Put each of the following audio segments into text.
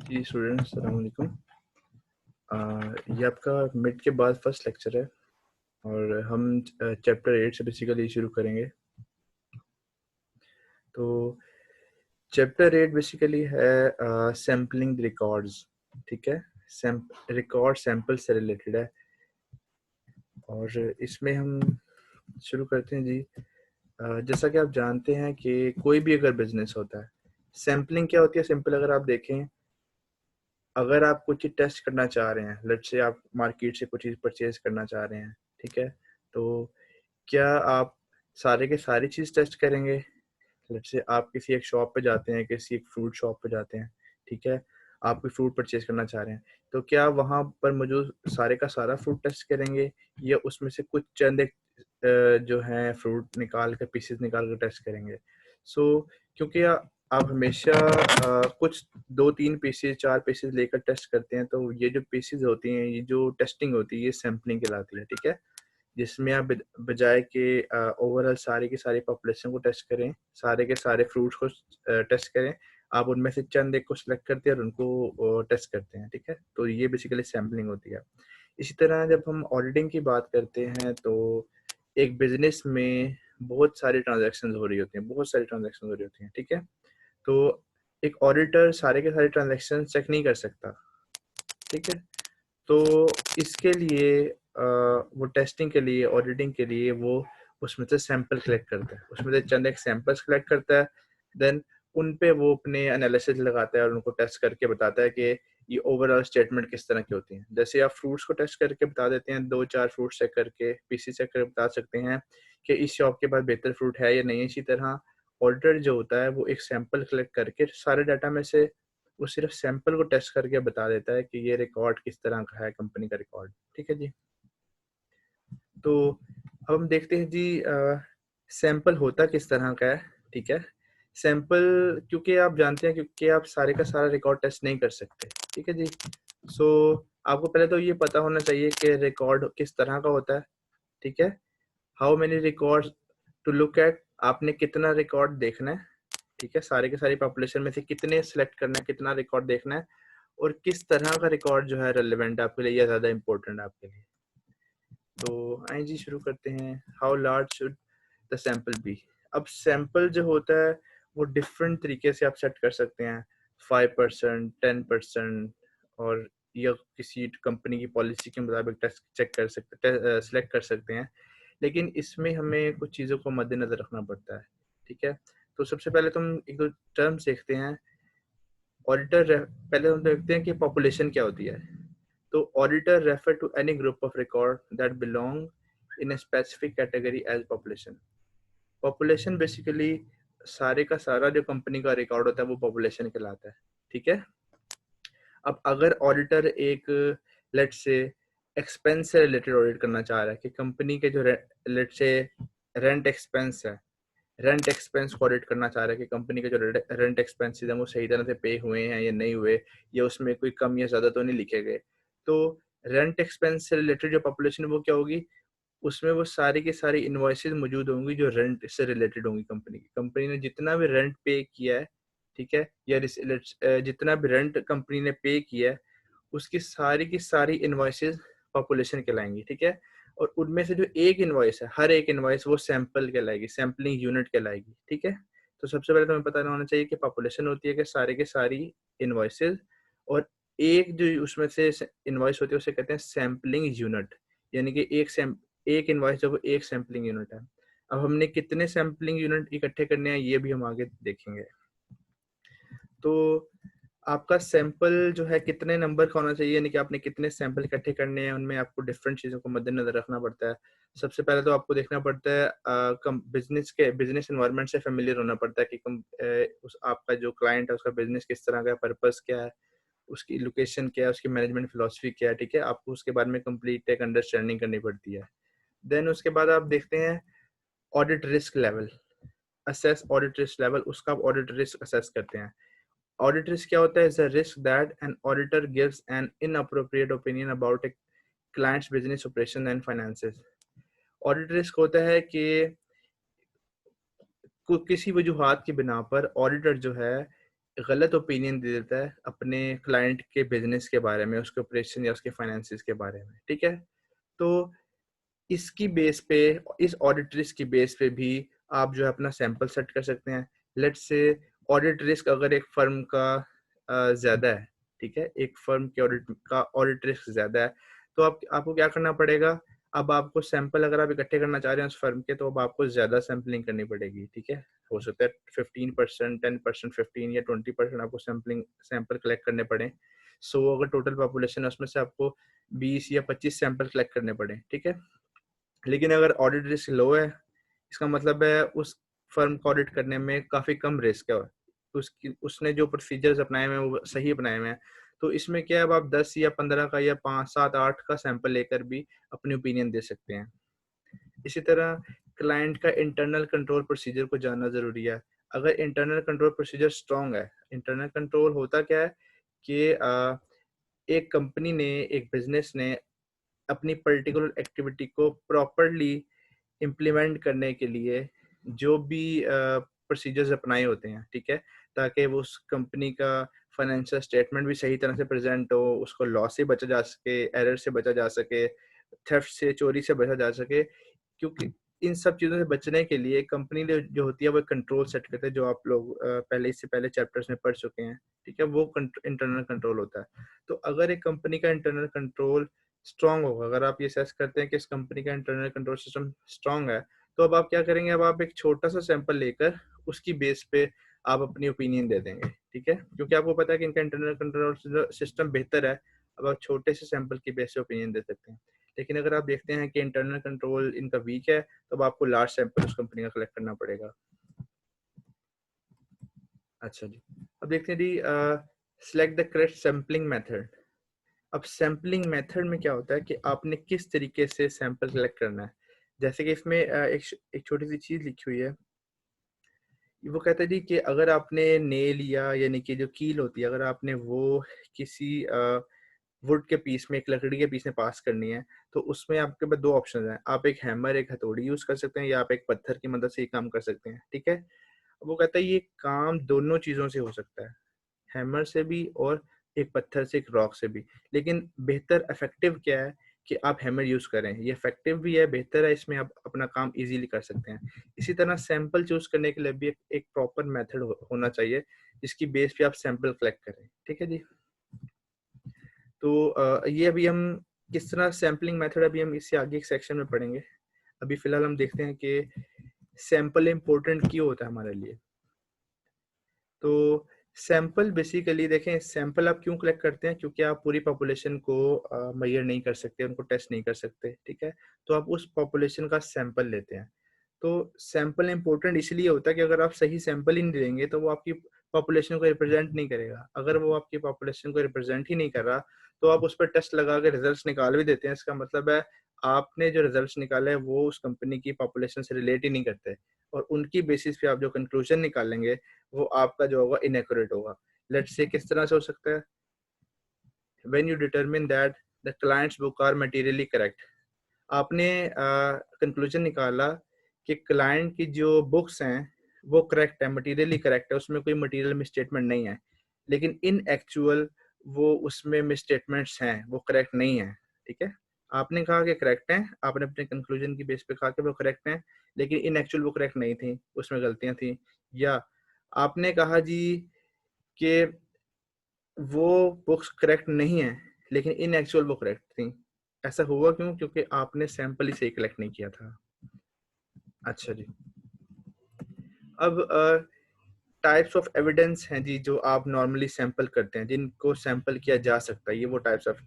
जी students, अस्सलाम वालेकुम। ये आपका मिड के बाद फर्स्ट लेक्चर है और हम चैप्टर 8 से बेसिकली शुरू करेंगे। तो चैप्टर 8 बेसिकली है सैम्पलिंग रिकॉर्ड्स, ठीक है। रिकॉर्ड सैंपल से रिलेटेड है और इसमें हम शुरू करते हैं जी। जैसा कि आप जानते हैं कि कोई भी अगर बिजनेस होता है, सैम्पलिंग क्या होती है? सिंपल अगर आप देखें, अगर आप कुछ चीज़ टेस्ट करना चाह रहे हैं, लेट्स से आप मार्केट से कुछ चीज़ परचेज करना चाह रहे हैं, ठीक है। तो क्या आप सारे के सारी चीज़ टेस्ट करेंगे? लेट्स से आप किसी एक शॉप पे जाते हैं, किसी एक फ्रूट शॉप पे जाते हैं, ठीक है। आप कोई फ्रूट परचेज करना चाह रहे हैं, तो क्या वहाँ पर मौजूद सारे का सारा फ्रूट टेस्ट करेंगे या उसमें से कुछ चंद एक जो है फ्रूट निकाल कर, पीसेस निकाल कर टेस्ट करेंगे? क्योंकि आप हमेशा कुछ 2-3 पीसेस, 4 पीसेस लेकर टेस्ट करते हैं, तो ये जो पीसेस होती हैं, ये जो टेस्टिंग होती है, ये सैंपलिंग कहलाती है, ठीक है। जिसमें आप बजाय के ओवरऑल सारी की सारी पॉपुलेशन को टेस्ट करें, सारे के सारे फ्रूट्स को टेस्ट करें, आप उनमें से चंद एक को सिलेक्ट करते हैं और उनको टेस्ट करते हैं, ठीक है। तो ये बेसिकली सैम्पलिंग होती है। इसी तरह जब हम ऑडिटिंग की बात करते हैं, तो एक बिजनेस में बहुत सारी ट्रांजैक्शन हो रही होती हैं, बहुत सारी ट्रांजैक्शन हो रही होती हैं, ठीक है। तो एक ऑडिटर सारे के सारे ट्रांजैक्शन चेक नहीं कर सकता, ठीक है। तो इसके लिए वो टेस्टिंग के लिए, ऑडिटिंग के लिए वो उसमें से सैंपल कलेक्ट करता है, उसमें से चंद एक सैंपल्स कलेक्ट करता है, देन उन पे वो अपने एनालिसिस लगाता है और उनको टेस्ट करके बताता है कि ये ओवरऑल स्टेटमेंट किस तरह की होती है। जैसे आप फ्रूट्स को टेस्ट करके बता देते हैं, 2-4 फ्रूट चेक करके, पीसी चेक करके बता सकते हैं कि इस शॉप के पास बेहतर फ्रूट है या नहीं है। इसी तरह ऑडिटर जो होता है, वो एक सैंपल कलेक्ट करके सारे डाटा में से वो सिर्फ सैंपल को टेस्ट करके बता देता है कि ये रिकॉर्ड किस तरह का है, कंपनी का रिकॉर्ड, ठीक है जी। तो अब हम देखते हैं जी, सैंपल होता किस तरह का है, ठीक है। सैंपल, क्योंकि आप जानते हैं, क्योंकि आप सारे का सारा रिकॉर्ड टेस्ट नहीं कर सकते, ठीक है जी। सो आपको पहले तो ये पता होना चाहिए कि रिकॉर्ड किस तरह का होता है, ठीक है। How many records to look at, आपने कितना रिकॉर्ड देखना है, ठीक है। सारे के सारी पॉपुलेशन में से कितने सिलेक्ट करना है, कितना रिकॉर्ड देखना है, और किस तरह का रिकॉर्ड जो है रेलेवेंट है आपके लिए या ज़्यादा इंपॉर्टेंट है आपके लिए। तो आइए जी शुरू करते हैं। How large should the sample be. अब सैंपल जो होता है वो डिफरेंट तरीके से आप सेट कर सकते हैं, 5%, 10%, और या किसी कंपनी की पॉलिसी के मुताबिक टेस्ट चेक कर सकते, सिलेक्ट कर सकते हैं। लेकिन इसमें हमें कुछ चीज़ों को मद्देनजर रखना पड़ता है, ठीक है। तो सबसे पहले तो हम एक दो टर्म्स देखते हैं। ऑडिटर, पहले हम देखते हैं कि पॉपुलेशन क्या होती है। तो auditor refer to any group of record that belong in a specific category as population. Population basically सारे का सारा जो कंपनी का रिकॉर्ड होता है वो पॉपुलेशन कहलाता है, ठीक है। अब अगर ऑडिटर एक, लेट्स से, एक्सपेंस से रिलेटेड ऑडिट करना चाह रहा है कि कंपनी के जो लेट्स से रेंट एक्सपेंस है, रेंट एक्सपेंस को ऑडिट करना चाह रहा है कि कंपनी के जो रेंट एक्सपेंसेस हैं वो सही तरह से पे हुए हैं या नहीं हुए, या उसमें कोई कम या ज़्यादा तो नहीं लिखे गए। तो रेंट एक्सपेंस से रिलेटेड जो पॉपुलेशन है वो क्या होगी? उसमें वो सारी की सारी इनवॉइसेस मौजूद होंगी जो रेंट से रिलेटेड होंगी। कंपनी ने जितना भी रेंट पे किया है, ठीक है, या जितना भी रेंट कंपनी ने पे किया है, उसकी सारी की सारी इनवॉइसेस पॉपुलेशन कहलाएंगी, ठीक है। और उनमें से जो एक इनवॉइस है, हर एक इनवॉइस वो सैंपल कहलाएगी, सैम्पलिंग यूनिट कहलाएगी, ठीक है। तो सबसे पहले तो हमें पता होना चाहिए कि पॉपुलेशन होती है कि सारे के सारी इनवॉइसेस, और एक जो उसमें से इनवॉइस होती है उसे कहते हैं सैम्पलिंग यूनिट, यानी कि एक इनवॉइस जो एक सैम्पलिंग यूनिट है। अब हमने कितने सैम्पलिंग यूनिट इकट्ठे करने हैं ये भी हम आगे देखेंगे। तो आपका सैंपल जो है कितने नंबर का होना चाहिए, यानी कि आपने कितने सैंपल इकट्ठे करने हैं, उनमें आपको डिफरेंट चीज़ों को मद्देनजर रखना पड़ता है। सबसे पहले तो आपको देखना पड़ता है, बिजनेस एनवायरनमेंट से फेमिलियर होना पड़ता है कि उस आपका जो क्लाइंट है उसका बिजनेस किस तरह का है, पर्पस क्या है, उसकी लोकेशन क्या है, उसकी मैनेजमेंट फिलॉसफी क्या है, ठीक है। आपको उसके बारे में कंप्लीट एक अंडरस्टैंडिंग करनी पड़ती है। देन उसके बाद आप देखते हैं audit risk level, assess audit risk level, उसका आप ऑडिट रिस्क असेस करते हैं। ऑडिट रिस्क क्या होता है? Is a risk that an auditor gives an inappropriate opinion about A clients business operation and finances. Audit risk होता है कि किसी वजूहात की बिना पर ऑडिटर जो है गलत ओपिनियन दे देता है अपने क्लाइंट के बिजनेस के बारे में, उसके ऑपरेशन या उसके फाइनेंसिस के बारे में, ठीक है? तो इसकी बेस पे, इस ऑडिट रिस्क की बेस पे भी आप जो है अपना सैंपल सेट कर सकते हैं। लेट्स से ऑडिट रिस्क अगर एक फर्म का ज़्यादा है, ठीक है? एक फर्म के ऑडिट रिस्क ज़्यादा है, तो आपको क्या करना पड़ेगा? अब आपको सैंपल अगर आप इकट्ठे करना चाह रहे हैं उस फर्म के, तो अब आपको ज़्यादा सैंपलिंग करनी पड़ेगी, ठीक है? हो सकता है 15%, 10%, 15 या 20% आपको सैंपल कलेक्ट करने पड़ें। सो अगर टोटल पॉपुलेशन है उसमें से आपको 20 या 25 सैंपल कलेक्ट करने पड़ें, ठीक है? लेकिन अगर ऑडिट रिस्क लो है, इसका मतलब है उस फर्म को ऑडिट करने में काफ़ी कम रिस्क है। उसने जो प्रोसीजर्स अपनाए हुए हैं वो सही अपनाए हुए हैं। तो इसमें क्या है, अब आप 10 या 15 का या 5, 7, 8 का सैंपल लेकर भी अपनी ओपिनियन दे सकते हैं। इसी तरह क्लाइंट का इंटरनल कंट्रोल प्रोसीजर को जानना ज़रूरी है। अगर इंटरनल कंट्रोल प्रोसीजर स्ट्रॉन्ग है, इंटरनल कंट्रोल होता क्या है कि एक कंपनी ने, एक बिज़नेस ने अपनी पर्टिकुलर एक्टिविटी को प्रॉपर्ली इम्प्लीमेंट करने के लिए जो भी प्रोसीजर्स अपनाए होते हैं, ठीक है? ताकि वो उस कंपनी का फाइनेंशियल स्टेटमेंट भी सही तरह से प्रेज़ेंट हो, उसको लॉस से बचा जा सके, एरर से बचा जा सके, थेफ्ट से, चोरी से बचा जा सके। क्योंकि इन सब चीज़ों से बचने के लिए कंपनी ने जो होती है वो कंट्रोल सेट करते हैं, जो आप लोग इससे पहले चैप्टर्स में पढ़ चुके हैं, ठीक है? वो इंटरनल कंट्रोल होता है। तो अगर एक कंपनी का इंटरनल कंट्रोल स्ट्रांग होगा, अगर आप ये असेस करते हैं कि इस कंपनी का इंटरनल कंट्रोल सिस्टम स्ट्रांग है, तो अब आप क्या करेंगे? अब आप एक छोटा-सा सैंपल लेकर उसकी बेस पे आप अपनी ओपिनियन दे देंगे, ठीक है? क्योंकि आपको पता है कि इनका इंटरनल कंट्रोल सिस्टम बेहतर है, अब आप छोटे से सैंपल की बेस पे ओपिनियन दे सकते हैं। लेकिन अगर आप देखते हैं कि इंटरनल कंट्रोल इनका वीक है, तो अब आपको लार्ज सैंपल उस कंपनी का कलेक्ट करना पड़ेगा। अच्छा जी, अब देखते हैं जी, select the correct sampling method. अब सैंपलिंग मेथड में क्या होता है कि आपने किस तरीके से सैंपल कलेक्ट करना है। जैसे कि इसमें एक छोटी सी चीज़ लिखी हुई है। वो कहता है जी कि अगर आपने नेल या यानी कि जो कील होती है, अगर आपने वो किसी वुड के पीस में, एक लकड़ी के पीस में पास करनी है, तो उसमें आपके पास 2 ऑप्शंस हैं। आप एक हैमर, एक हथौड़ी यूज़ कर सकते हैं, या आप एक पत्थर की मदद से ये काम कर सकते हैं, ठीक है? वो कहता है ये काम दोनों चीज़ों से हो सकता है। हैमर से भी और एक पत्थर से, एक रॉक से भी। लेकिन बेहतर इफ़ेक्टिव क्या है कि आप हैमर यूज़ करें। ये इफ़ेक्टिव भी है, बेहतर है, इसमें आप अपना काम ईज़िली कर सकते हैं। इसी तरह सैंपल चूज़ करने के लिए भी एक प्रॉपर मेथड होना चाहिए, जिसकी बेस पे आप सैंपल कलेक्ट करें। ठीक है जी? तो ये अभी हम किस तरह सैंपलिंग मेथड, अभी हम इससे आगे एक सेक्शन में पढ़ेंगे। अभी फ़िलहाल हम देखते हैं कि सैंपल इम्पोर्टेंट क्यों होता है हमारे लिए। तो सैंपल बेसिकली देखें, सैंपल आप क्यों कलेक्ट करते हैं? क्योंकि आप पूरी पॉपुलेशन को मेजर नहीं कर सकते, उनको टेस्ट नहीं कर सकते, ठीक है? तो आप उस पॉपुलेशन का सैंपल लेते हैं। तो सैंपल इम्पोर्टेंट इसलिए होता है कि अगर आप सही सैंपल ही नहीं लेंगे, तो वो आपकी पॉपुलेशन को रिप्रेजेंट नहीं करेगा। अगर वो आपकी पॉपुलेशन को रिप्रेजेंट ही नहीं कर रहा, तो आप उस पर टेस्ट लगा के रिजल्ट्स निकाल भी देते हैं, इसका मतलब है आपने जो रिजल्ट्स निकाले हैं वो उस कंपनी की पॉपुलेशन से रिलेट ही नहीं करते, और उनकी बेसिस पे आप जो कंक्लूजन निकालेंगे वो आपका जो होगा इनएक्यूरेट होगा। लेट्स से किस तरह से हो सकता है? When you determine that the client's book are materially correct. आपने कंक्लूजन निकाला कि क्लाइंट की जो बुक्स हैं वो करेक्ट है, मटेरियली करेक्ट है, उसमें कोई मटेरियल मिसस्टेटमेंट नहीं है। लेकिन इन एक्चुअल वो उसमें मिसस्टेटमेंट्स हैं, वो करेक्ट नहीं है, ठीक है? आपने कहा कि करेक्ट हैं, आपने अपने कंक्लूजन की बेस पे कहा कि वो करेक्ट हैं, लेकिन इन एक्चुअल वो करेक्ट नहीं थी, उसमें गलतियाँ थी। या आपने कहा जी कि वो बुक्स करेक्ट नहीं है, लेकिन इन एक्चुअल वो करेक्ट थी। ऐसा हुआ क्यों? क्योंकि आपने सैंपल ही सही कलेक्ट नहीं किया था। अच्छा जी। अब टाइप्स ऑफ एविडेंस हैं जी जो आप नॉर्मली सैंपल करते हैं, जिनको सैंपल किया जा सकता है, ये वो टाइप्स ऑफ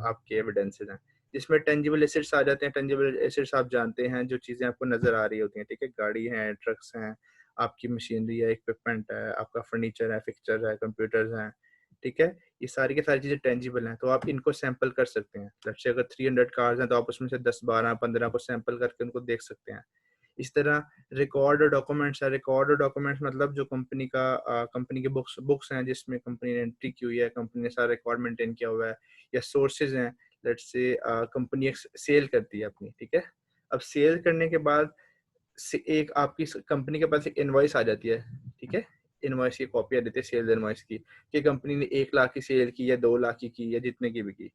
आपके एविडेंसेस हैं। जिसमें टेंजिबल एसेट्स आ जाते हैं। टेंजिबल एसेट्स आप जानते हैं, जो चीज़ें आपको नज़र आ रही होती हैं, ठीक है? गाड़ी है, ट्रक्स हैं, आपकी मशीनरी है, इक्विपमेंट है, आपका फर्नीचर है, फिक्सचर है, कंप्यूटर्स हैं, ठीक है? ये सारी की सारी चीज़ें टेंजिबल हैं, तो आप इनको सैंपल कर सकते हैं। लेट्स से अगर 300 कार्स हैं, तो आप उसमें से 10, 12, 15 को सैंपल करके उनको देख सकते हैं। इस तरह रिकॉर्ड और डॉक्यूमेंट्स है। रिकॉर्ड और डॉक्यूमेंट्स मतलब जो कंपनी की बुक्स हैं, जिसमें कंपनी ने एंट्री की हुई है, कंपनी ने सारा रिकॉर्ड मेंटेन किया हुआ है, या सोर्सेज हैं। लेट्स से कंपनी एक सेल करती है अपनी, ठीक है? अब सेल करने के बाद से एक आपकी कंपनी के पास एक इनवॉइस आ जाती है, ठीक है? इनवॉइस की कॉपियाँ देते हैं सेल्स इनवॉइस की, कि कंपनी ने 1 लाख की सेल की या 2 लाख की या जितने की भी की।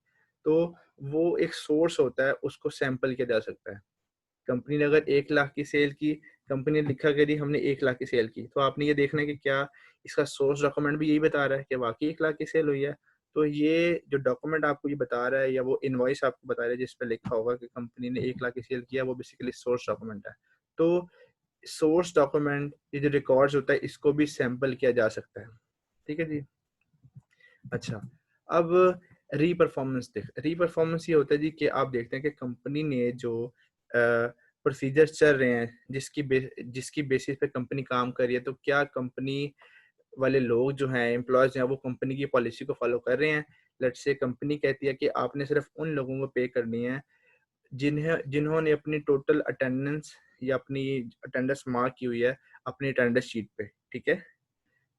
तो वो एक सोर्स होता है, उसको सैंपल किया जा सकता है। कंपनी ने अगर 1 लाख की सेल की, कंपनी ने लिखा कि जी हमने 1 लाख की सेल की, तो आपने ये देखना है कि क्या इसका सोर्स डॉक्यूमेंट भी यही बता रहा है कि वाक़ई 1 लाख की सेल हुई है। तो ये जो डॉक्यूमेंट आपको ये बता रहा है या वो इनवॉइस आपको बता रहा है जिस पे लिखा होगा कि कंपनी ने 1 लाख की सेल किया, वो बेसिकली सोर्स डॉक्यूमेंट है। तो सोर्स डॉक्यूमेंट, ये जो रिकॉर्ड्स होता है, इसको भी सैंपल किया जा सकता है। ठीक है जी। अच्छा, अब री-परफॉर्मेंस री-परफॉर्मेंस ये होता है जी कि आप देखते हैं कि कंपनी ने जो प्रोसीजर्स चल रहे हैं, जिसकी बेसिस पे कंपनी काम कर रही है, तो क्या कंपनी वाले लोग जो हैं, एम्प्लॉयज़ हैं, वो कंपनी की पॉलिसी को फॉलो कर रहे हैं? लेट्स से कंपनी कहती है कि आपने सिर्फ उन लोगों को पे करनी है जिन्होंने अपनी टोटल अटेंडेंस या अपनी अटेंडेंस मार्क की हुई है अपनी अटेंडेंस शीट पे, ठीक है?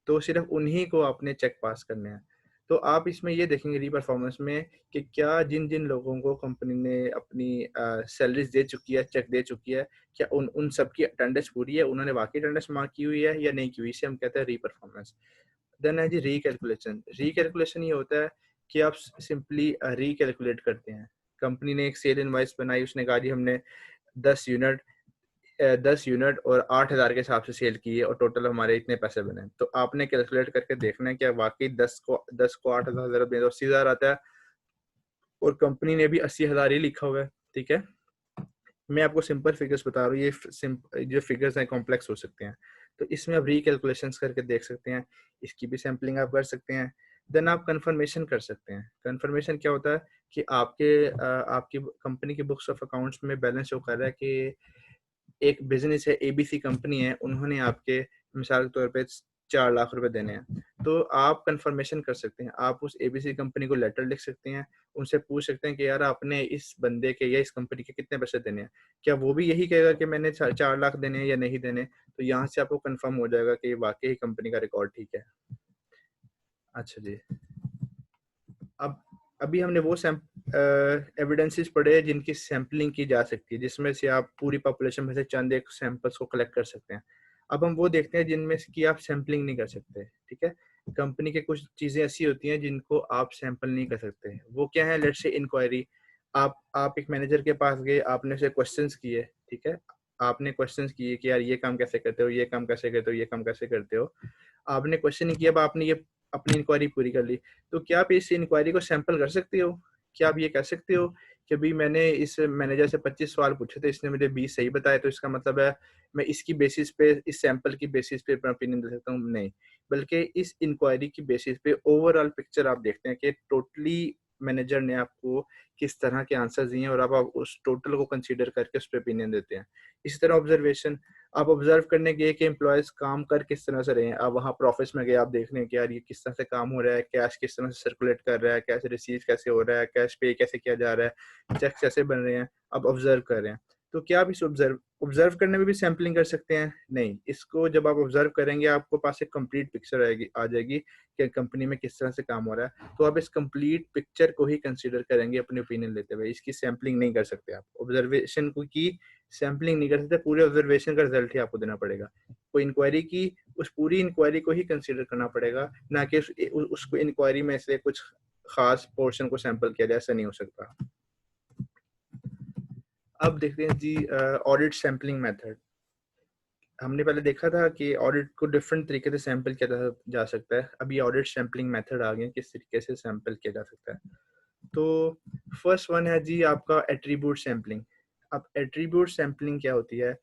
तो सिर्फ उन्हीं को आपने चेक पास करने हैं। तो आप इसमें ये देखेंगे री-परफॉर्मेंस में कि क्या जिन-जिन लोगों को कंपनी ने अपनी सैलरीज़ दे चुकी है, चेक दे चुकी है, क्या उन उन सब की अटेंडेंस पूरी है? उन्होंने वाक़ई अटेंडेंस मार्क की हुई है या नहीं की हुई? इसे हम कहते हैं री-परफॉर्मेंस। देन है जी रीकैलकुलेशन। रीकैलकुलेशन ये होता है कि आप सिंपली रीकैलकुलेट करते हैं। कंपनी ने एक सेल इनवॉइस बनाई, उसने कहा जी हमने 10 यूनिट 10 यूनिट और 8,000 के हिसाब से सेल की है और टोटल हमारे इतने पैसे बने। तो आपने कैलकुलेट करके देखना है कि वाक़ई 10 को 8,000 में तो 80,000 आता है और कंपनी ने भी 80,000 ही लिखा हुआ है, ठीक है? मैं आपको सिंपल फिगर्स बता रहा हूँ, ये जो फिगर्स हैं कॉम्प्लेक्स हो सकते हैं। तो इसमें आप रीकैलकुलेशंस करके देख सकते हैं, इसकी भी सैंपलिंग आप कर सकते हैं। देन आप कन्फर्मेशन कर सकते हैं। कन्फर्मेशन क्या होता है कि आपकी कंपनी के बुक्स ऑफ अकाउंट्स में बैलेंस शो कर रहा है कि एक बिज़नेस है, एबीसी कंपनी है, उन्होंने आपके मिसाल के तौर पे 4 लाख रुपए देने हैं। तो आप कन्फर्मेशन कर सकते हैं। आप उस एबीसी कंपनी को लेटर लिख सकते हैं, उनसे पूछ सकते हैं कि यार आपने इस बंदे के या इस कंपनी के कितने पैसे देने हैं? क्या वो भी यही कहेगा कि मैंने 4 लाख देने हैं या नहीं देने? तो यहाँ से आपको कन्फर्म हो जाएगा कि वाक़ई कंपनी का रिकॉर्ड ठीक है। अच्छा जी। अब अभी हमने वो एविडेंसेस पढ़े हैं जिनकी सैंपलिंग की जा सकती है, जिसमें से आप पूरी पॉपुलेशन में से चंद एक सैंपल्स को कलेक्ट कर सकते हैं। अब हम वो देखते हैं जिनमें से कि आप सैंपलिंग नहीं कर सकते, ठीक है? कंपनी के कुछ चीज़ें ऐसी होती हैं जिनको आप सैंपल नहीं कर सकते। वो क्या है? लेट्स से इंक्वायरी। आप एक मैनेजर के पास गए, आपने उसे क्वेश्चंस किए, ठीक है? आपने क्वेश्चंस किए कि यार ये काम कैसे करते हो? ये काम कैसे करते हो? ये काम कैसे करते हो? आपने क्वेश्चन नहीं किया, अब आपने ये अपनी इंक्वायरी पूरी कर ली। तो क्या आप इस इंक्वायरी को सैंपल कर सकते हो? क्या आप ये कह सकते हो कि भई मैंने इस मैनेजर से 25 सवाल पूछे थे, इसने मुझे 20 सही बताए, तो इसका मतलब है मैं इसकी बेसिस पे, इस सैंपल की बेसिस पे अपना ओपिनियन दे सकता हूँ? नहीं। बल्कि इस इंक्वायरी की बेसिस पे ओवरऑल पिक्चर आप देखते हैं कि टोटली मैनेजर ने आपको किस तरह के आंसर्स दिए हैं और अब आप उस टोटल को कंसीडर करके उस पे ओपिनियन देते हैं। इसी तरह ऑब्जर्वेशन, आप ऑब्जर्व करने गए कि एम्प्लॉयज़ काम कर किस तरह से रहे हैं। आप वहाँ पर ऑफ़िस में गए, आप देख रहे हैं कि यार ये किस तरह से काम हो रहा है, कैश किस तरह से सर्कुलेट कर रहा है, कैश रिसीव कैसे हो रहा है, कैश पे कैसे किया जा रहा है, चेक्स कैसे बन रहे हैं, आप ऑब्जर्व कर रहे हैं। तो क्या आप इस ऑब्जर्व करने में भी सैंपलिंग कर सकते हैं? नहीं। इसको जब आप ऑब्जर्व करेंगे, आपको पास एक कंप्लीट पिक्चर आ जाएगी कि कंपनी में किस तरह से काम हो रहा है। तो आप इस कंप्लीट पिक्चर को ही कंसीडर करेंगे अपनी ओपिनियन लेते हुए। इसकी सैंपलिंग नहीं कर सकते आप। ऑब्जर्वेशन को की सैंपलिंग नहीं कर सकते, पूरे ऑब्जर्वेशन का रिजल्ट ही आपको देना पड़ेगा। कोई इंक्वायरी की, उस पूरी इंक्वायरी को ही कंसीडर करना पड़ेगा, ना कि उसको इंक्वायरी में से कुछ खास पोर्शन को सैंपल किया जाए, ऐसा नहीं हो सकता। अब देखते हैं जी ऑडिट सैंपलिंग मेथड। हमने पहले देखा था कि ऑडिट को डिफरेंट तरीके से सैंपल किया जा सकता है। अब ये ऑडिट सैंपलिंग मेथड आ गए, किस तरीके से सैंपल किया जा सकता है। तो फर्स्ट वन है जी आपका एट्रीब्यूट सैंपलिंग। अब एट्रीब्यूट सैंपलिंग क्या होती है?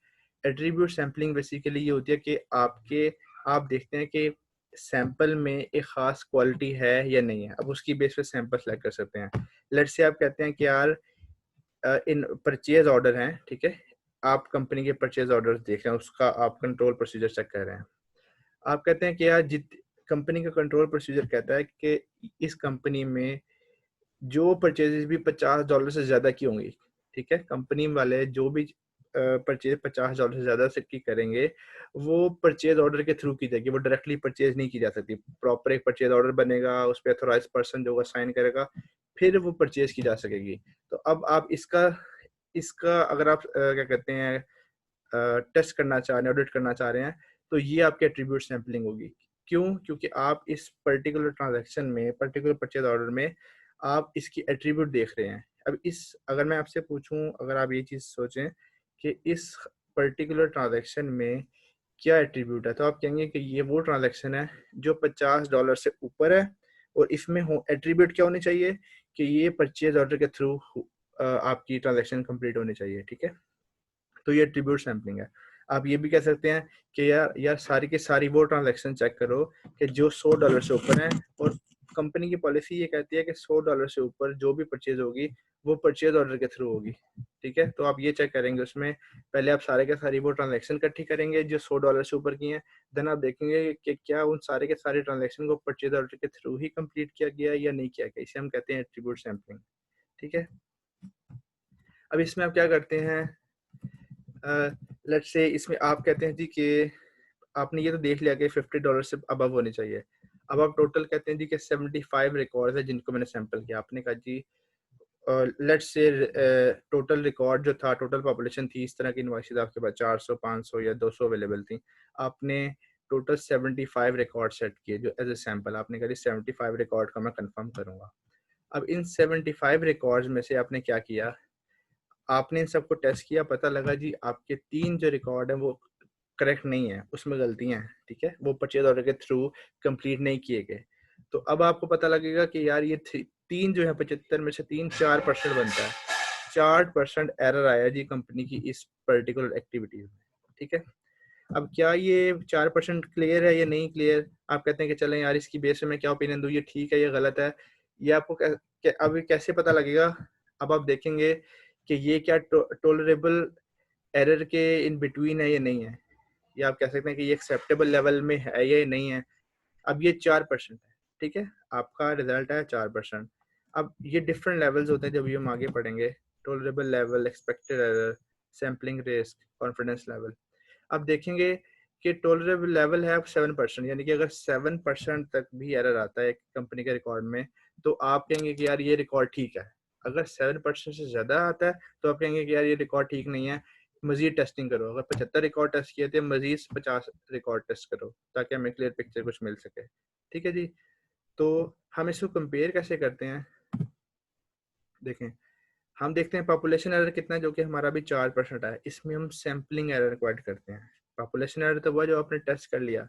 एट्रीब्यूट सैंपलिंग बेसिकली ये होती है कि आप देखते हैं कि सैंपल में एक ख़ास क्वालिटी है या नहीं है। अब उसकी बेस पे सैंपल सेलेक्ट कर सकते हैं। लेट्स से आप कहते हैं कि यार इन परचेज़ ऑर्डर हैं, ठीक है? आप कंपनी के परचेज़ ऑर्डर्स देख रहे हैं, उसका आप कंट्रोल प्रोसीजर चेक कर रहे हैं। आप कहते हैं कि यार कंपनी का कंट्रोल प्रोसीजर कहता है कि इस कंपनी में जो परचेज़ेज़ भी $50 से ज़्यादा की होंगी, ठीक है? कंपनी वाले जो भी परचेज़ $50 से ज़्यादा से की करेंगे, वो परचेज़ ऑर्डर के थ्रू की जाएगी, वो डायरेक्टली परचेज़ नहीं की जा सकती। प्रॉपर एक परचेज़ ऑर्डर बनेगा, उस पे ऑथराइज़्ड पर्सन जो होगा साइन करेगा, फिर वो परचेज़ की जा सकेगी। तो अब आप इसका इसका अगर आप क्या कहते हैं टेस्ट करना चाह रहे हैं, ऑडिट करना चाह रहे हैं, तो ये आपकी एट्रिब्यूट सैंपलिंग होगी। क्यों? क्योंकि आप इस पर्टिकुलर ट्रांजैक्शन में, पर्टिकुलर परचेज ऑर्डर में आप इसकी एट्रीब्यूट देख रहे हैं। अब इस अगर मैं आपसे पूछूं, अगर आप ये चीज़ सोचें कि इस पर्टिकुलर ट्रांजैक्शन में क्या एट्रीब्यूट है, तो आप कहेंगे कि ये वो ट्रांजैक्शन है जो $50 से ऊपर है और इसमें हो एट्रीब्यूट क्या होनी चाहिए कि ये परचेज ऑर्डर के थ्रू आपकी ट्रांजैक्शन कंप्लीट होनी चाहिए। ठीक है, तो ये एट्रीब्यूट सैम्पलिंग है। आप ये भी कह सकते हैं कि यार सारी की सारी वो ट्रांजैक्शन चेक करो कि जो $100 से ऊपर है, और कंपनी की पॉलिसी ये कहती है कि $100 से ऊपर जो भी परचेज होगी वो परचेज ऑर्डर के थ्रू होगी। ठीक है, तो आप ये चेक करेंगे उसमें, पहले आप सारे के सारी वो ट्रांजैक्शन इकट्ठी करेंगे जो $100 से ऊपर की हैं, देन आप देखेंगे कि क्या उन सारे के सारे ट्रांजैक्शन को परचेज ऑर्डर के थ्रू ही कंप्लीट किया गया या नहीं किया गया। इसे हम कहते हैं एट्रीब्यूट सैम्पलिंग। ठीक है, अब इसमें आप क्या करते हैं, लेट्स से इसमें आप कहते हैं जी कि आपने ये तो देख लिया कि $50 से अबव होने चाहिए। अब आप टोटल कहते हैं जी कि 75 रिकॉर्ड्स है जिनको मैंने सैंपल किया। आपने कहा जी लेट्स से टोटल रिकॉर्ड जो था, टोटल पॉपुलेशन थी इस तरह की इनवॉइसेस आपके पास 400, 500 या 200 अवेलेबल थी। आपने टोटल 75 रिकॉर्ड सेट किए जो एज ए सैंपल। आपने कहा 75 रिकॉर्ड का मैं कंफर्म करूंगा। अब इन 75 रिकॉर्ड्स में से आपने क्या किया, आपने इन सबको टेस्ट किया, पता लगा जी आपके 3 जो रिकॉर्ड है वो करेक्ट नहीं है, उसमें गलतियां हैं। ठीक है, वो परचेज ऑर्डर के थ्रू कंप्लीट नहीं किए गए। तो अब आपको पता लगेगा कि यार ये 3 जो है 75 में से 4% बनता है। 4% एरर आया जी कंपनी की इस पर्टिकुलर एक्टिविटी में। ठीक है, अब क्या ये 4% क्लियर है या नहीं क्लियर, आप कहते हैं कि चलें यार इसकी बेस पे मैं क्या ओपिनियन दूं, ये ठीक है या गलत है, ये आपको अब कैसे पता लगेगा। अब आप देखेंगे कि ये क्या टोलरेबल एरर के इन बिटवीन है या नहीं है, या आप कह सकते हैं कि ये एक्सेप्टेबल लेवल में है या नहीं है। अब ये 4% है। ठीक है, आपका रिजल्ट है 4%। अब ये डिफरेंट लेवल्स होते हैं जब ये हम आगे पढ़ेंगे, tolerable level, expected error, sampling risk, confidence level. अब देखेंगे कि टोलरेबल लेवल है 7%, यानी कि अगर 7% तक भी एरर आता है एक कंपनी के रिकॉर्ड में तो आप कहेंगे कि यार ये रिकॉर्ड ठीक है। अगर 7% से ज़्यादा आता है तो आप कहेंगे कि यार ये रिकॉर्ड ठीक नहीं है, मजीद टेस्टिंग करो। अगर 75 रिकॉर्ड टेस्ट किए थे, मजीद 50 रिकॉर्ड टेस्ट करो ताकि हमें क्लियर पिक्चर कुछ मिल सके। ठीक है जी, तो हम इसको कंपेयर कैसे करते हैं, देखें। हम देखते हैं पॉपुलेशन एरर कितना है, जो कि हमारा भी 4% है। इसमें हम सैम्पलिंग एरर रिक्वायर्ड करते हैं। पॉपुलेशन एरर तो हुआ जो आपने टेस्ट कर लिया।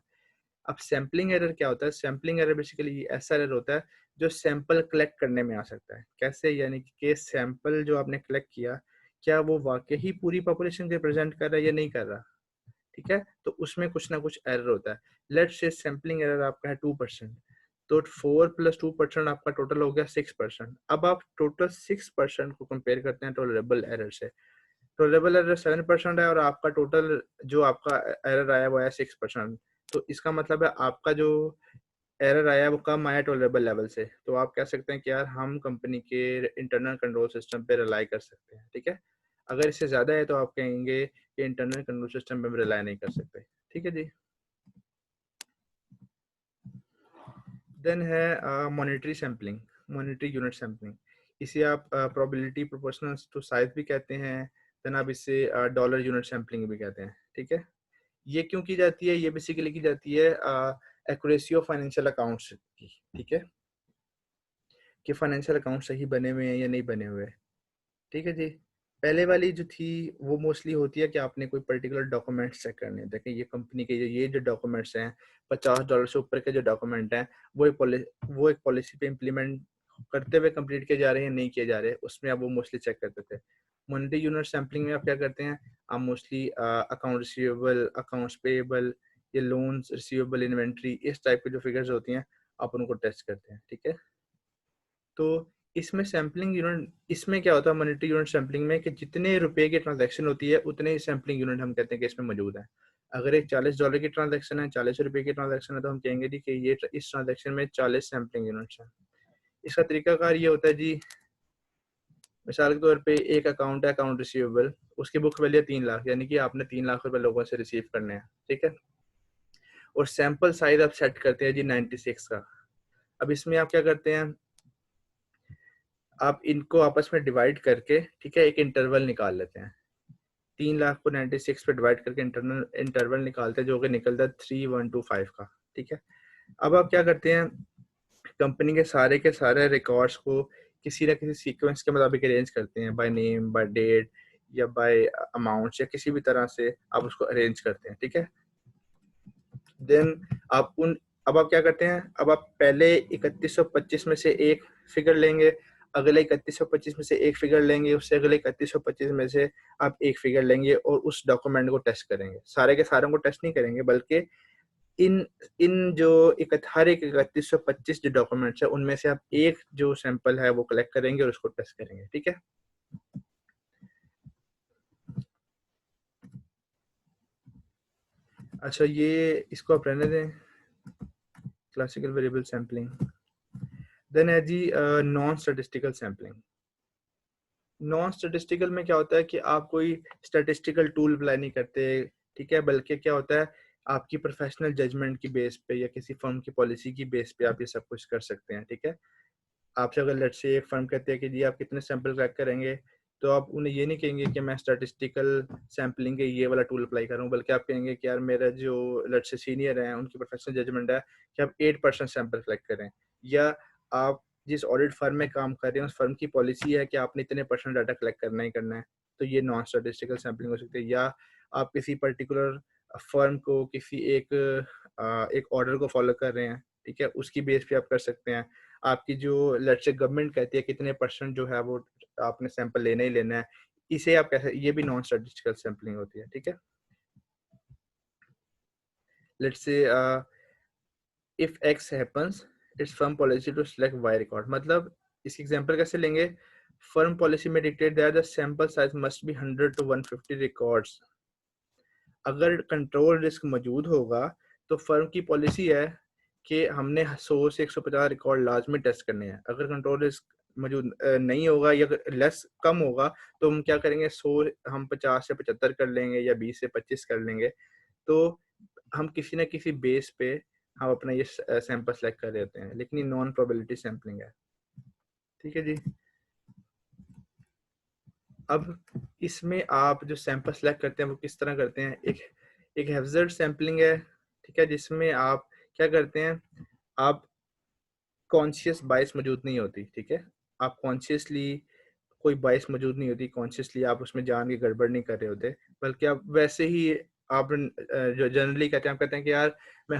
अब सैम्पलिंग एरर क्या होता है, सैम्पलिंग एरर बेसिकली ऐसा एरर होता है जो सैंपल कलेक्ट करने में आ सकता है। कैसे, यानी कि सैंपल जो आपने कलेक्ट किया क्या वो वाकई ही पूरी पॉपुलेशन के रिप्रेजेंट कर रहा है या नहीं कर रहा। ठीक है, तो उसमें कुछ ना कुछ एरर होता है। लेट्स से सैम्पलिंग एरर आपका है 2%, तो 4 + 2% आपका टोटल हो गया 6%। अब आप टोटल 6% को कंपेयर करते हैं टोलरेबल एरर से। टोलरेबल एरर 7% है और आपका टोटल जो आपका एरर आया वो आया 6%। तो इसका मतलब है आपका जो एरर आया वो कम आया टोलरेबल लेवल से। तो आप कह सकते हैं कि यार हम कंपनी के इंटरनल कंट्रोल सिस्टम पे रिलाई कर सकते हैं। ठीक है, अगर इससे ज़्यादा है तो आप कहेंगे कि इंटरनल कंट्रोल सिस्टम पे हम रिलाई नहीं कर सकते। ठीक है जी, देन है monetary sampling, monetary unit sampling. इसे आप प्रोबेबिलिटी प्रोपोर्शनल टू साइज भी कहते हैं। देन आप इसे डॉलर यूनिट सैम्पलिंग भी कहते हैं। ठीक है, ये क्यों की जाती है, ये बेसिकली की जाती है एक्यूरेसी ऑफ फाइनेंशियल अकाउंट्स की। ठीक है, कि फाइनेंशियल अकाउंट सही बने हुए हैं या नहीं बने हुए। ठीक है जी, पहले वाली जो थी वो मोस्टली होती है कि आपने कोई पर्टिकुलर डॉक्यूमेंट्स चेक करने हैं। देखें ये कंपनी के ये जो डॉक्यूमेंट्स हैं, $50 से ऊपर के जो डॉक्यूमेंट हैं वो एक पॉलिसी पे इम्प्लीमेंट करते हुए कंप्लीट किए जा रहे हैं, नहीं किए जा रहे, उसमें आप वो मोस्टली चेक करते थे। मॉनिटरी यूनिट सैम्पलिंग में आप क्या करते हैं, आप mostly account receivable, accounts payable, ये लोन्स रिसीवेबल, इन्वेंट्री, इस टाइप की जो फिगर्स होती हैं आप उनको टेस्ट करते हैं। ठीक है, तो इसमें सैम्पलिंग यूनिट, इसमें क्या होता है मॉनिटरी यूनिट सैम्पलिंग में कि जितने रुपए की ट्रांजैक्शन होती है उतने ही सैम्पलिंग यूनिट हम कहते हैं कि इसमें मौजूद है। अगर एक $40 की ट्रांजैक्शन है, 40 रुपए की ट्रांजैक्शन है, तो हम कहेंगे जी कि ये इस ट्रांजैक्शन में 40 सैम्पलिंग यूनिट्स हैं। इसका तरीकाकार ये होता है जी, मिसाल के तौर पे एक अकाउंट है अकाउंट रिसीवेबल, उसकी बुक वैल्यू 3 लाख, यानी कि आपने 3 लाख रुपए लोगों से रिसीव करने हैं। ठीक है, और सैंपल साइज आप सेट करते हैं जी 96 का। अब इसमें आप क्या करते हैं, आप इनको आपस में डिवाइड करके, ठीक है, एक इंटरवल निकाल लेते हैं। 3 लाख को 96 पे डिवाइड करके इंटरवल निकालते हैं जो कि निकलता है 3125 का। ठीक है, अब आप क्या करते हैं, कंपनी के सारे रिकॉर्ड्स को किसी ना किसी सीक्वेंस के मुताबिक अरेंज करते हैं, बाय नेम, बाय डेट या बाय अमाउंट, या किसी भी तरह से आप उसको अरेंज करते हैं, ठीक है। देन आप उन अब आप क्या करते हैं, अब आप पहले 3125 में से एक फिगर लेंगे, अगले 3125 में से एक फिगर लेंगे, उससे अगले 3125 में से आप एक फिगर लेंगे और उस डॉक्यूमेंट को टेस्ट करेंगे। सारे के सारों को टेस्ट नहीं करेंगे, बल्कि इन इन जो हर एक 3125 जो डॉक्यूमेंट्स है उनमें से आप एक जो सैंपल है वो कलेक्ट करेंगे और उसको टेस्ट करेंगे, ठीक है। अच्छा, ये इसको आप रहने दें, क्लासिकल वेरिएबल सैम्पलिंग। देन है जी non statistical sampling. Non statistical में क्या होता है कि आप कोई स्टैटिस्टिकल टूल अप्लाई नहीं करते, ठीक है, बल्कि क्या होता है, आपकी प्रोफेशनल जजमेंट की बेस पे या किसी फर्म की पॉलिसी की बेस पे आप ये सब कुछ कर सकते हैं, ठीक है। आपसे अगर लेट्स से एक फर्म कहते हैं कि जी आप कितने सैंपल कलेक्ट करेंगे, तो आप उन्हें ये नहीं कहेंगे कि मैं स्टैटिस्टिकल सैम्पलिंग के ये वाला टूल अप्लाई करूँ, बल्कि आप कहेंगे कि यार मेरा जो लेट्स से सीनियर है उनकी प्रोफेशनल जजमेंट है कि आप 8% सैंपल कलेक्ट करें, या आप जिस ऑडिट फर्म में काम कर रहे हैं उस फर्म की पॉलिसी है कि आपने इतने परसेंट डाटा कलेक्ट करना ही करना है, तो ये नॉन स्टैटिस्टिकल सैम्पलिंग हो सकती है। या आप किसी पर्टिकुलर फर्म को किसी एक ऑर्डर को फॉलो कर रहे हैं, ठीक है, उसकी बेस पे आप कर सकते हैं। आपकी जो लेट्स से गवर्नमेंट कहती है कितने परसेंट जो है वो आपने सैंपल लेना ही लेना है, इसे आप कैसे, ये भी नॉन स्टैटिस्टिकल सैंपलिंग होती है, ठीक है। Let's say if X happens, it's firm policy to select Y record. मतलब इस एग्जांपल कैसे लेंगे, फर्म पॉलिसी में dictate that the sample size must be 100 to 150 records. अगर कंट्रोल रिस्क मौजूद होगा तो फर्म की पॉलिसी है कि हमने 100 से 150 रिकॉर्ड लाजमी टेस्ट करने हैं। अगर कंट्रोल रिस्क मौजूद नहीं होगा या लेस कम होगा तो हम क्या करेंगे, 100 हम 50 से 75 कर लेंगे या 20 से 25 कर लेंगे। तो हम किसी न किसी बेस पे हम अपना ये सैंपल सेलेक्ट कर देते हैं, लेकिन ये नॉन प्रोबेबिलिटी सैंपलिंग है, ठीक है जी। अब इसमें आप जो सैंपल सेलेक्ट करते हैं वो किस तरह करते हैं, एक एक हैज़र्ड सैंपलिंग है, ठीक है, जिसमें आप क्या करते हैं, आप कॉन्शियस बायस मौजूद नहीं होती, ठीक है, आप कॉन्शियसली कोई बायस मौजूद नहीं होती, कॉन्शियसली आप उसमें जान के गड़बड़ नहीं कर रहे होते, बल्कि आप वैसे ही आप जो जनरली कहते हैं, आप कहते हैं कि यार मैं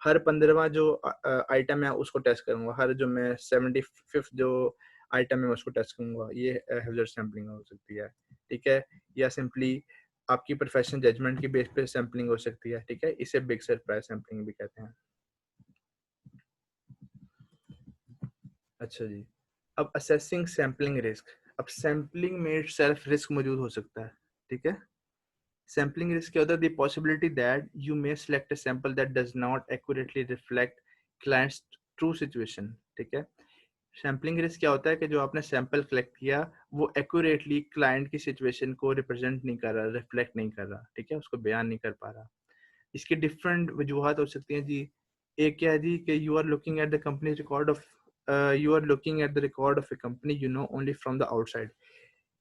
हर 15वां जो आइटम है उसको टेस्ट करूंगा, हर जो मैं 75th जो आइटम है मैं उसको टेस्ट करूंगा, ये हैज़र्ड सैंपलिंग हो सकती है, ठीक है। या सिंपली आपकी प्रोफेशनल जजमेंट की बेस पे सैंपलिंग हो सकती है, ठीक है, इसे बिग सरप्राइज सैंपलिंग भी कहते हैं। अच्छा जी, अब असेसिंग सैम्पलिंग रिस्क। अब सैम्पलिंग में सेल्फ रिस्क मौजूद हो सकता है, ठीक है। सैम्पलिंग रिस्क क्या होता है, the possibility that you may select a sample that does not accurately reflect clients true situation, ठीक है। सैम्पलिंग रिस्क क्या होता है कि जो आपने सैंपल कलेक्ट किया वो एक्यूरेटली क्लाइंट की सिचुएशन को रिप्रेजेंट नहीं कर रहा, रिफ्लेक्ट नहीं कर रहा, ठीक है, उसको बयान नहीं कर पा रहा। इसकी डिफरेंट वजूहत हो सकती हैं जी। एक क्या है जी कि you are looking at the company record of you are looking at the record of a company you know only from the outside.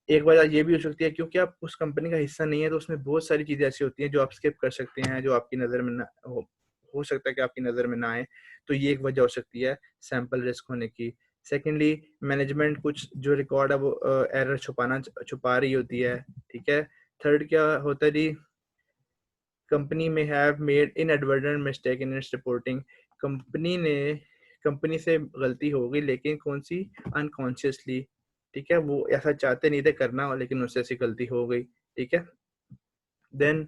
एक वजह ये भी हो सकती है क्योंकि आप उस कंपनी का हिस्सा नहीं है, तो उसमें बहुत सारी चीजें ऐसी होती हैं जो आप स्किप कर सकते हैं, जो आपकी नज़र में ना हो सकता है कि आपकी नज़र में ना आए, तो ये एक वजह हो सकती है सैंपल रिस्क होने की। सेकेंडली, मैनेजमेंट कुछ जो रिकॉर्ड है वो एरर छुपा रही होती है, ठीक है। थर्ड क्या होता है जी, कंपनी में have made inadvertent mistake in its reporting. Company से गलती हो गई, लेकिन कौन सी, अनकॉन्शियसली, ठीक है, वो ऐसा चाहते नहीं थे करना लेकिन उससे ऐसी गलती हो गई, ठीक है। देन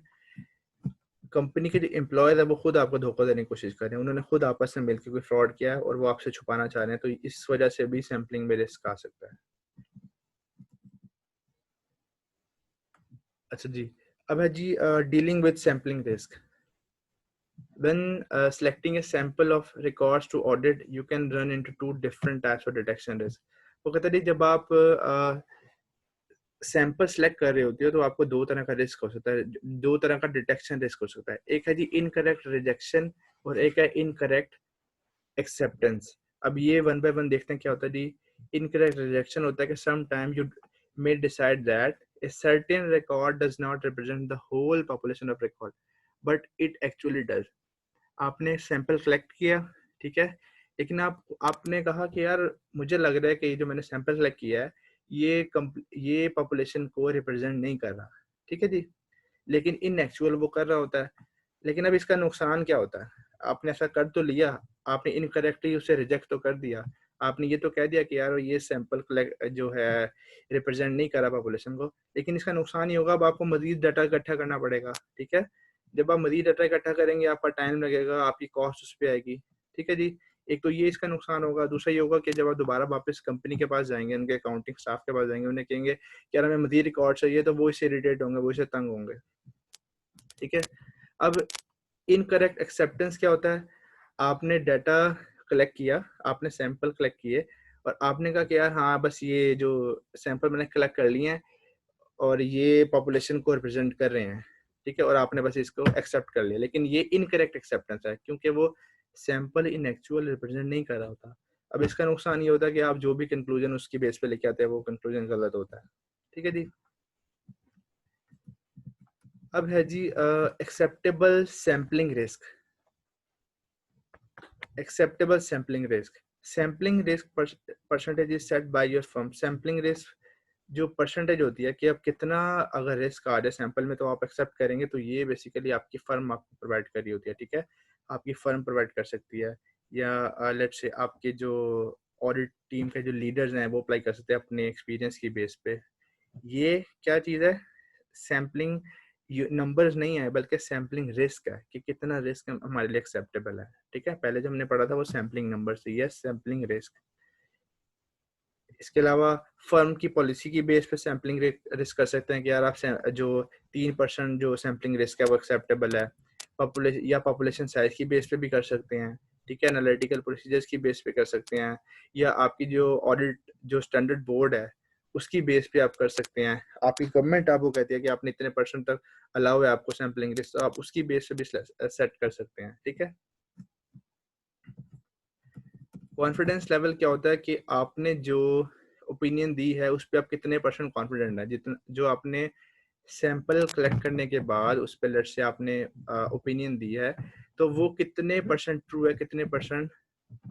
कंपनी के जो एम्प्लॉयज है वो खुद आपको धोखा देने की कोशिश कर रहे हैं, उन्होंने खुद आपस में मिलकर कोई फ्रॉड किया है और वो आपसे छुपाना चाह रहे हैं, तो इस वजह से भी सैम्पलिंग में रिस्क आ सकता है। अच्छा जी, अब है जी dealing with sampling risk. When selecting a sample of records to audit, you can run into two different types of detection risk. वो कहते हैं जब आप सैंपल सेलेक्ट कर रहे होते हो तो आपको दो तरह का रिस्क हो सकता है, दो तरह का डिटेक्शन रिस्क हो सकता है। एक है जी इनकरेक्ट रिजेक्शन और एक है इनकरेक्ट एक्सेप्टेंस। अब ये वन बाय वन देखते हैं क्या होता है जी। इनकरेक्ट रिजेक्शन होता है कि some time you may decide that a certain record does not represent the whole population of record, but it actually does. आपने सैंपल कलेक्ट किया, ठीक है, लेकिन आपने कहा कि यार मुझे लग रहा है कि ये जो मैंने सैंपल कलेक्ट किया है ये पॉपुलेशन को रिप्रेजेंट नहीं कर रहा, ठीक है जी, लेकिन इन एक्चुअल वो कर रहा होता है। लेकिन अब इसका नुकसान क्या होता है? आपने ऐसा कर तो लिया, आपने इनकरेक्टली उसे रिजेक्ट तो कर दिया, आपने ये तो कह दिया कि यार ये सैंपल कलेक्ट जो है रिप्रेजेंट नहीं कर रहा पॉपुलेशन को, लेकिन इसका नुकसान ये होगा अब आपको मजीद डाटा इकट्ठा करना पड़ेगा, ठीक है। जब आप मजीद डाटा इकट्ठा करेंगे आपका टाइम लगेगा, आपकी कॉस्ट उस पर आएगी, ठीक है जी। एक तो ये इसका नुकसान होगा, दूसरा ये होगा कि जब आप दोबारा वापस कंपनी के पास जाएंगे, उनके अकाउंटिंग स्टाफ के पास जाएंगे, उन्हें कहेंगे कि यार हमें मजीद रिकॉर्ड चाहिए, तो वो इससे इरिटेट होंगे, वो इससे तंग होंगे, ठीक है। अब इनकरेक्ट एक्सेप्टेंस क्या होता है? आपने डाटा कलेक्ट किया, आपने सैंपल कलेक्ट किए और आपने कहा कि यार हाँ बस ये जो सैंपल मैंने कलेक्ट कर लिए हैं और ये पॉपुलेशन को रिप्रेजेंट कर रहे हैं, ठीक है, और आपने बस इसको एक्सेप्ट कर लिया, लेकिन ये इनकरेक्ट एक्सेप्टेंस है क्योंकि वो सैंपल इन एक्चुअल रिप्रेजेंट नहीं कर रहा होता। अब इसका नुकसान ये होता है कि आप जो भी कंक्लूजन उसकी बेस पे लेके आते हैं वो कंक्लूजन गलत होता है, ठीक है जी। अब है जी acceptable sampling risk. Acceptable sampling risk, sampling risk percentage is set by your firm. Sampling risk जो परसेंटेज होती है कि अब कितना अगर रिस्क आ जाए सैंपल में तो आप एक्सेप्ट करेंगे, तो ये बेसिकली आपकी फर्म आपको प्रोवाइड कर रही होती है, ठीक है, आपकी फर्म प्रोवाइड कर सकती है, या लेट्स से आपके जो ऑडिट टीम के जो लीडर्स हैं वो अप्लाई कर सकते हैं अपने एक्सपीरियंस की बेस पे। ये क्या चीज़ है? सैम्पलिंग नंबर्स नहीं है बल्कि सैम्पलिंग रिस्क है कि कितना रिस्क हमारे लिए एक्सेप्टेबल है, ठीक है। पहले जो हमने पढ़ा था वो सैम्पलिंग नंबर से, यस सैम्पलिंग रिस्क। इसके अलावा फर्म की पॉलिसी की बेस पे सैम्पलिंग रिस्क कर सकते हैं कि यार आप जो 3% जो सैम्पलिंग रिस्क है वो एक्सेप्टेबल है। पॉपुलेशन या पॉपुलेशन साइज की बेस पे भी कर सकते हैं, ठीक है, एनालिटिकल प्रोसीजर्स की बेस पे कर सकते हैं, या आपकी जो ऑडिट जो स्टैंडर्ड बोर्ड है उसकी बेस पे आप कर सकते हैं। आपकी गवर्नमेंट आपको कहती है कि आपने इतने परसेंट तक अलाउ है आपको सैम्पलिंग रिस्क, तो आप उसकी बेस पे भी सेट कर सकते हैं, ठीक है। कॉन्फिडेंस लेवल क्या होता है कि आपने जो ओपिनियन दी है उस पर आप कितने परसेंट कॉन्फिडेंट है, जितना जो आपने सैंपल कलेक्ट करने के बाद उस पर लेट से आपने ओपिनियन दी है, तो वो कितने परसेंट ट्रू है, कितने परसेंट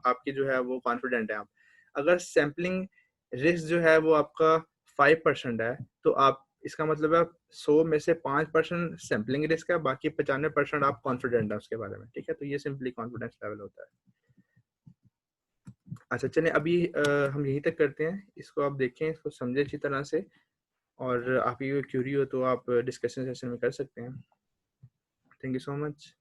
आपकी जो है वो कॉन्फिडेंट है आप। अगर सैम्पलिंग रिस्क जो है वो आपका 5% है, तो आप इसका मतलब है 100 में से 5% सैम्पलिंग रिस्क है, बाकी 95% आप कॉन्फिडेंट है उसके बारे में, ठीक है। तो ये सिंपली कॉन्फिडेंस लेवल होता है। अच्छा चलें अभी हम यहीं तक करते हैं, इसको आप देखें, इसको समझें अच्छी तरह से, और आप ये क्यूरी हो तो आप डिस्कशन सेशन में कर सकते हैं। Thank you so much.